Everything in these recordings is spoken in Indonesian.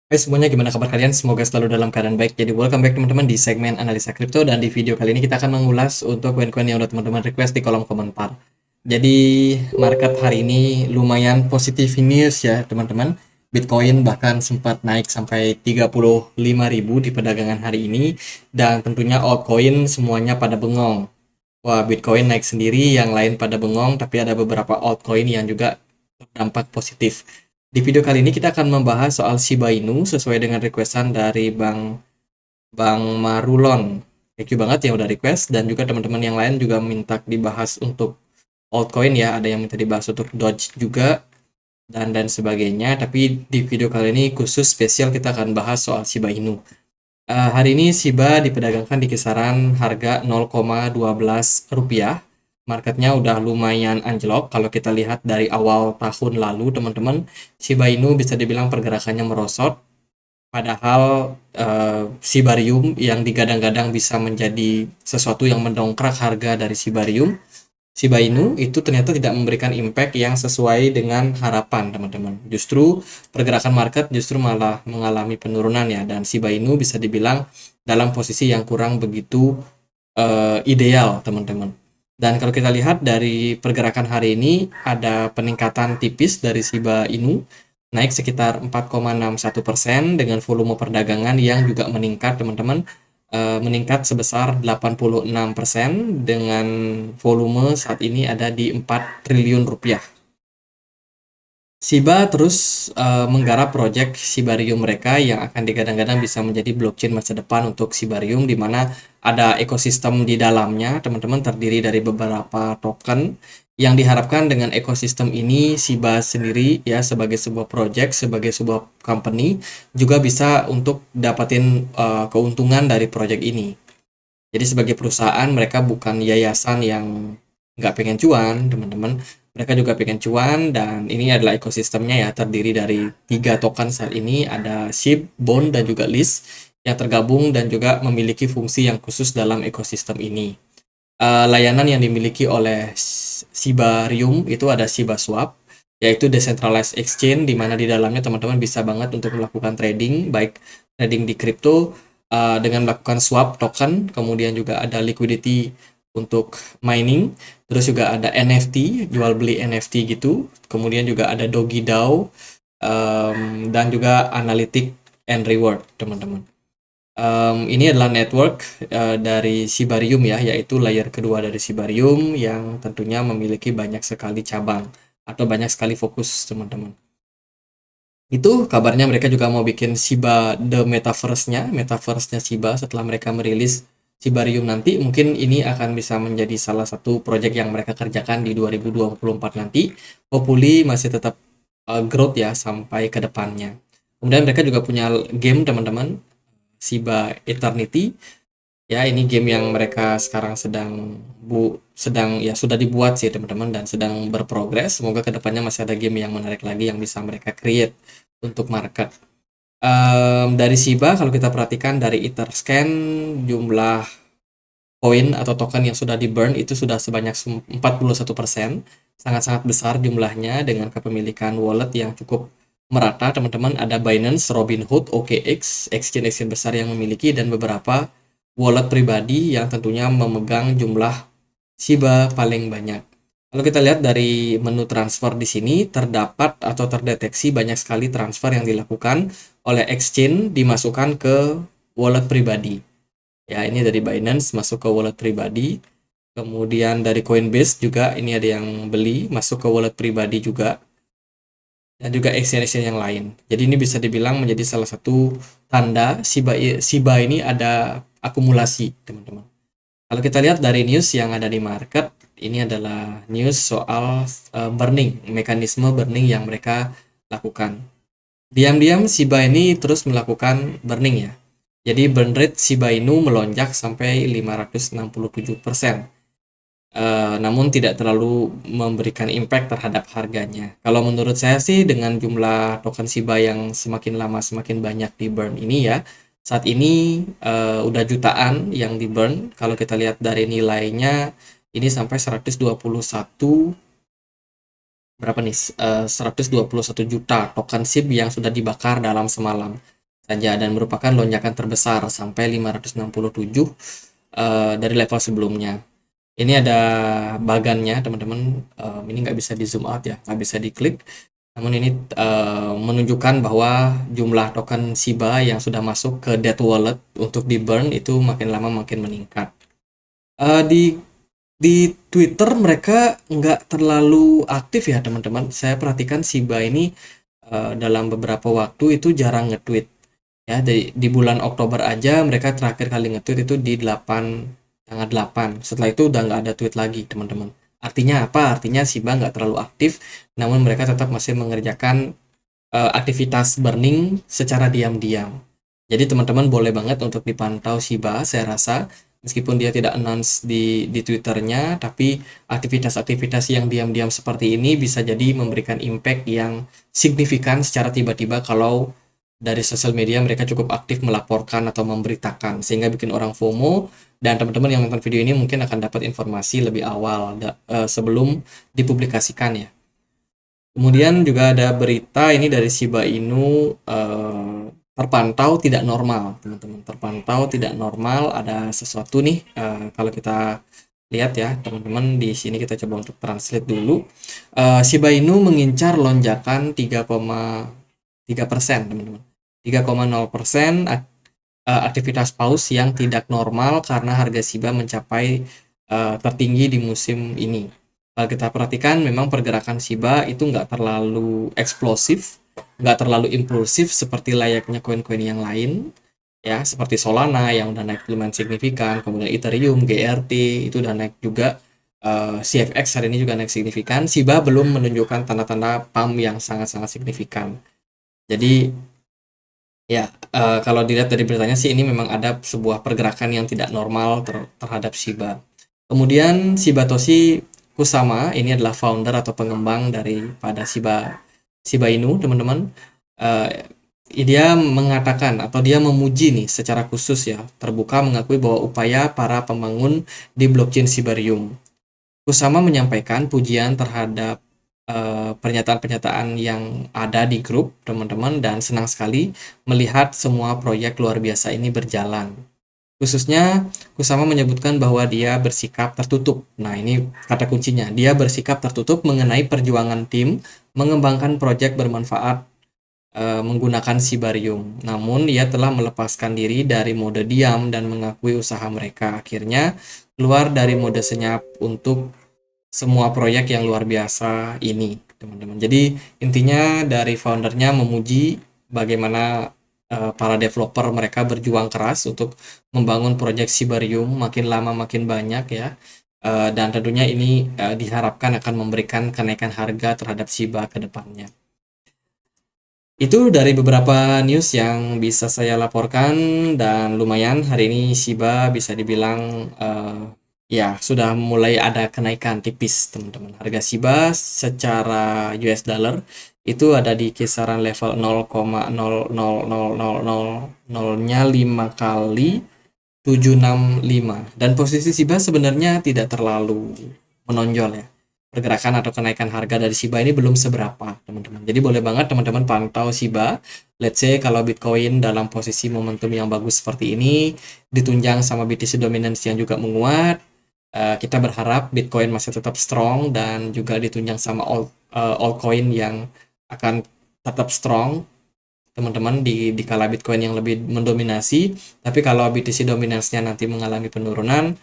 Hai semuanya, gimana kabar kalian? Semoga selalu dalam keadaan baik. Jadi welcome back teman-teman di segmen analisa kripto, dan di video kali ini kita akan mengulas untuk koin-koin yang udah teman-teman request di kolom komentar. Jadi market hari ini lumayan positif news ya teman-teman. Bitcoin bahkan sempat naik sampai 35.000 di perdagangan hari ini, dan tentunya altcoin semuanya pada bengong. Wah, Bitcoin naik sendiri, yang lain pada bengong, tapi ada beberapa altcoin yang juga berdampak positif. Di video kali ini kita akan membahas soal Shiba Inu sesuai dengan requestan dari Bang Marulon. Thank you banget yang udah request, dan juga teman-teman yang lain juga minta dibahas untuk altcoin ya, ada yang minta dibahas untuk Doge juga dan sebagainya. Tapi di video kali ini khusus spesial kita akan bahas soal Shiba Inu. Hari ini Shiba diperdagangkan di kisaran harga 0,12 rupiah. Marketnya udah lumayan anjlok. Kalau kita lihat dari awal tahun lalu, teman-teman, Shiba Inu bisa dibilang pergerakannya merosot. Padahal Shibarium yang digadang-gadang bisa menjadi sesuatu yang mendongkrak harga dari Shibarium, Shiba Inu itu ternyata tidak memberikan impact yang sesuai dengan harapan, teman-teman. Justru pergerakan market justru malah mengalami penurunan ya, dan Shiba Inu bisa dibilang dalam posisi yang kurang begitu ideal, teman-teman. Dan kalau kita lihat dari pergerakan hari ini, ada peningkatan tipis dari Shiba Inu, naik sekitar 4,61% dengan volume perdagangan yang juga meningkat, teman-teman. Meningkat sebesar 86% dengan volume saat ini ada di 4 triliun rupiah. Shiba terus menggarap proyek Shibarium mereka yang akan digadang-gadang bisa menjadi blockchain masa depan untuk Shibarium, di mana ada ekosistem di dalamnya, teman-teman, terdiri dari beberapa token yang diharapkan dengan ekosistem ini Shiba sendiri ya sebagai sebuah project, sebagai sebuah company juga bisa untuk dapatin keuntungan dari project ini. Jadi sebagai perusahaan mereka bukan yayasan yang nggak pengen cuan, teman-teman. Mereka juga pengen cuan, dan ini adalah ekosistemnya ya, terdiri dari 3 token saat ini, ada SHIB, BOND, dan juga LIST yang tergabung dan juga memiliki fungsi yang khusus dalam ekosistem ini. Layanan yang dimiliki oleh Shibarium itu ada Shiba Swap, yaitu decentralized exchange, di mana di dalamnya teman-teman bisa banget untuk melakukan trading, baik trading di kripto dengan melakukan swap token, kemudian juga ada liquidity untuk mining, terus juga ada NFT, jual beli NFT gitu, kemudian juga ada Dogi DAO, dan juga analytic and reward, teman-teman. Ini adalah network dari Shibarium ya, yaitu layer kedua dari Shibarium yang tentunya memiliki banyak sekali cabang atau banyak sekali fokus, teman-teman. Itu kabarnya mereka juga mau bikin Shiba the Metaverse-nya Shiba setelah mereka merilis Shibarium nanti. Mungkin ini akan bisa menjadi salah satu proyek yang mereka kerjakan di 2024 nanti. Hopefully masih tetap growth ya sampai ke depannya. Kemudian mereka juga punya game, teman-teman, Shiba Eternity. Ya, ini game yang mereka sekarang sedang ya sudah dibuat sih, teman-teman, dan sedang berprogres. Semoga kedepannya masih ada game yang menarik lagi yang bisa mereka create untuk market. Dari Shiba kalau kita perhatikan dari Etherscan, jumlah koin atau token yang sudah di burn itu sudah sebanyak 41%, sangat-sangat besar jumlahnya dengan kepemilikan wallet yang cukup merata, teman-teman. Ada Binance, Robinhood, OKX, exchange-exchange besar yang memiliki, dan beberapa wallet pribadi yang tentunya memegang jumlah Shiba paling banyak. Kalau kita lihat dari menu transfer di sini, terdapat atau terdeteksi banyak sekali transfer yang dilakukan oleh exchange dimasukkan ke wallet pribadi. Ya, ini dari Binance masuk ke wallet pribadi. Kemudian dari Coinbase juga ini ada yang beli masuk ke wallet pribadi juga. Dan juga exchange yang lain. Jadi ini bisa dibilang menjadi salah satu tanda Shiba ini ada akumulasi, teman-teman. Kalau kita lihat dari news yang ada di market, ini adalah news soal burning, mekanisme burning yang mereka lakukan. Diam-diam Shiba ini terus melakukan burning ya. Jadi burn rate Shiba Inu melonjak sampai 567%. Namun tidak terlalu memberikan impact terhadap harganya. Kalau menurut saya sih, dengan jumlah token Shiba yang semakin lama semakin banyak di burn ini ya, saat ini udah jutaan yang di burn. Kalau kita lihat dari nilainya, ini sampai 121 berapa nih? 121 juta token SHIB yang sudah dibakar dalam semalam. saja dan merupakan lonjakan terbesar sampai 567 dari level sebelumnya. Ini ada bagannya teman-teman. Ini nggak bisa di zoom out ya, nggak bisa diklik. Namun ini menunjukkan bahwa jumlah token Shiba yang sudah masuk ke Dead Wallet untuk di burn itu makin lama makin meningkat. Eh, di Twitter mereka nggak terlalu aktif ya teman-teman. Saya perhatikan Shiba ini dalam beberapa waktu itu jarang nge-tweet. Ya, di bulan Oktober aja mereka terakhir kali nge-tweet itu di tanggal 8. Setelah itu udah nggak ada tweet lagi, teman-teman. Artinya apa? Artinya Shiba nggak terlalu aktif, namun mereka tetap masih mengerjakan aktivitas burning secara diam-diam. Jadi teman-teman boleh banget untuk dipantau Shiba, saya rasa meskipun dia tidak announce di Twitternya, tapi aktivitas-aktivitas yang diam-diam seperti ini bisa jadi memberikan impact yang signifikan secara tiba-tiba kalau dari sosial media mereka cukup aktif melaporkan atau memberitakan sehingga bikin orang FOMO dan teman-teman yang nonton video ini mungkin akan dapat informasi lebih awal sebelum dipublikasikan ya. Kemudian juga ada berita ini dari Shiba Inu terpantau tidak normal, teman-teman. Terpantau tidak normal, ada sesuatu nih kalau kita lihat ya, teman-teman di sini kita coba untuk translate dulu. Shiba Inu mengincar lonjakan 3,3%, teman-teman. 3,0% aktivitas paus yang tidak normal karena harga Shiba mencapai tertinggi di musim ini. Kalau kita perhatikan memang pergerakan Shiba itu nggak terlalu eksplosif, nggak terlalu impulsif seperti layaknya koin-koin yang lain, ya seperti Solana yang udah naik lumayan signifikan, kemudian Ethereum, GRT itu udah naik juga, CFX hari ini juga naik signifikan. Shiba belum menunjukkan tanda-tanda pump yang sangat-sangat signifikan. Jadi ya, kalau dilihat dari beritanya sih ini memang ada sebuah pergerakan yang tidak normal terhadap Shiba. Kemudian Shibatoshi Kusama ini adalah founder atau pengembang daripada Shiba Inu, teman-teman. Dia mengatakan atau dia memuji nih secara khusus ya, terbuka mengakui bahwa upaya para pembangun di blockchain Shibarium. Kusama menyampaikan pujian terhadap pernyataan-pernyataan yang ada di grup teman-teman dan senang sekali melihat semua proyek luar biasa ini berjalan. Khususnya Kusama menyebutkan bahwa dia bersikap tertutup. Nah, ini kata kuncinya. Dia bersikap tertutup mengenai perjuangan tim mengembangkan proyek bermanfaat menggunakan Shibarium. Namun, ia telah melepaskan diri dari mode diam dan mengakui usaha mereka. Akhirnya, keluar dari mode senyap untuk semua proyek yang luar biasa ini, teman-teman. Jadi intinya dari foundernya memuji bagaimana para developer mereka berjuang keras untuk membangun proyek Shibarium makin lama makin banyak ya. Dan tentunya ini diharapkan akan memberikan kenaikan harga terhadap Shiba ke depannya. Itu dari beberapa news yang bisa saya laporkan dan lumayan hari ini Shiba bisa dibilang ya sudah mulai ada kenaikan tipis teman-teman. Harga Shiba secara US dollar itu ada di kisaran level 0,0000000-nya 5 kali 765 dan posisi Shiba sebenarnya tidak terlalu menonjol ya. Pergerakan atau kenaikan harga dari Shiba ini belum seberapa, teman-teman. Jadi boleh banget teman-teman pantau Shiba. Let's say kalau Bitcoin dalam posisi momentum yang bagus seperti ini, ditunjang sama BTC dominance yang juga menguat, kita berharap Bitcoin masih tetap strong dan juga ditunjang sama altcoin yang akan tetap strong, teman-teman, di kala Bitcoin yang lebih mendominasi. Tapi kalau BTC dominance-nya nanti mengalami penurunan,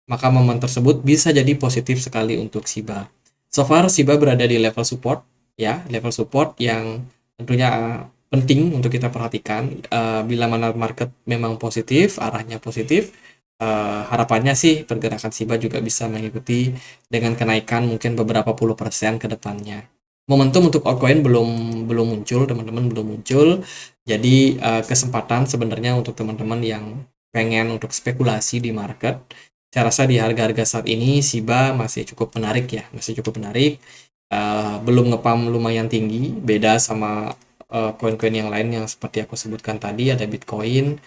maka momen tersebut bisa jadi positif sekali untuk Shiba. So far Shiba berada di level support ya, level support yang tentunya penting untuk kita perhatikan. Bila mana market memang positif, arahnya positif, harapannya sih pergerakan Shiba juga bisa mengikuti dengan kenaikan mungkin beberapa puluh persen ke depannya. Momentum untuk altcoin belum muncul, teman-teman, belum muncul. Jadi kesempatan sebenarnya untuk teman-teman yang pengen untuk spekulasi di market, saya rasa di harga-harga saat ini Shiba masih cukup menarik ya, masih cukup menarik. Belum ngepam lumayan tinggi, beda sama koin-koin yang lain yang seperti aku sebutkan tadi, ada Bitcoin,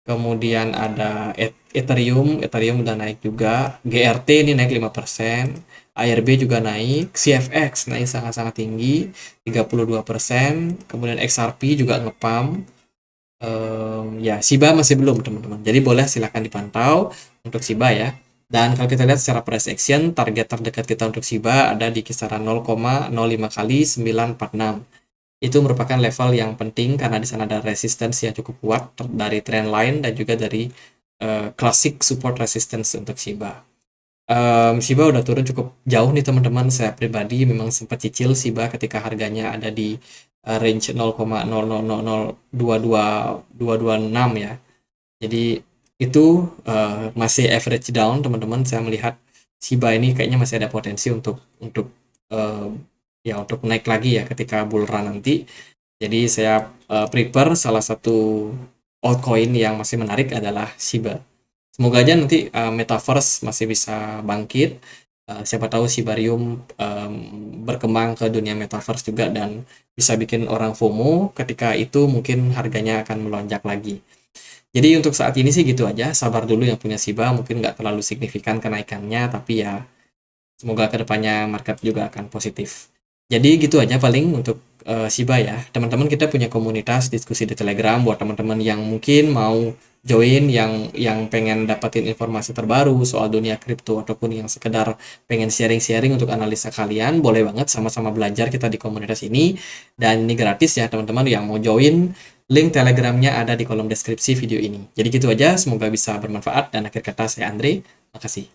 kemudian ada Ethereum udah naik juga, GRT ini naik 5%, ARB juga naik, CFX naik sangat-sangat tinggi 32%, kemudian XRP juga ngepam Ya, Shiba masih belum, teman-teman. Jadi boleh silahkan dipantau untuk Shiba ya. Dan kalau kita lihat secara price action, target terdekat kita untuk Shiba ada di kisaran 0,05 kali 946. Itu merupakan level yang penting karena di sana ada resistance yang cukup kuat dari trend line dan juga dari classic support resistance untuk Shiba. Shiba udah turun cukup jauh nih teman-teman. Saya pribadi memang sempat cicil Shiba ketika harganya ada di range 0,00022226 ya. Jadi itu masih average down teman-teman. Saya melihat Shiba ini kayaknya masih ada potensi untuk eh, ya untuk naik lagi ya ketika bull run nanti. Jadi saya prepare salah satu altcoin yang masih menarik adalah Shiba. Semoga aja nanti Metaverse masih bisa bangkit. Siapa tahu Shibarium berkembang ke dunia Metaverse juga dan bisa bikin orang FOMO. Ketika itu mungkin harganya akan melonjak lagi. Jadi untuk saat ini sih gitu aja. Sabar dulu yang punya Shiba. Mungkin nggak terlalu signifikan kenaikannya, tapi ya semoga kedepannya market juga akan positif. Jadi gitu aja paling untuk Shiba ya. Teman-teman kita punya komunitas diskusi di Telegram buat teman-teman yang mungkin mau join yang pengen dapetin informasi terbaru soal dunia kripto ataupun yang sekedar pengen sharing-sharing untuk analisa kalian, boleh banget sama-sama belajar kita di komunitas ini dan ini gratis ya teman-teman yang mau join. Link Telegramnya ada di kolom deskripsi video ini. Jadi gitu aja, semoga bisa bermanfaat dan akhir kata saya Andre. Makasih.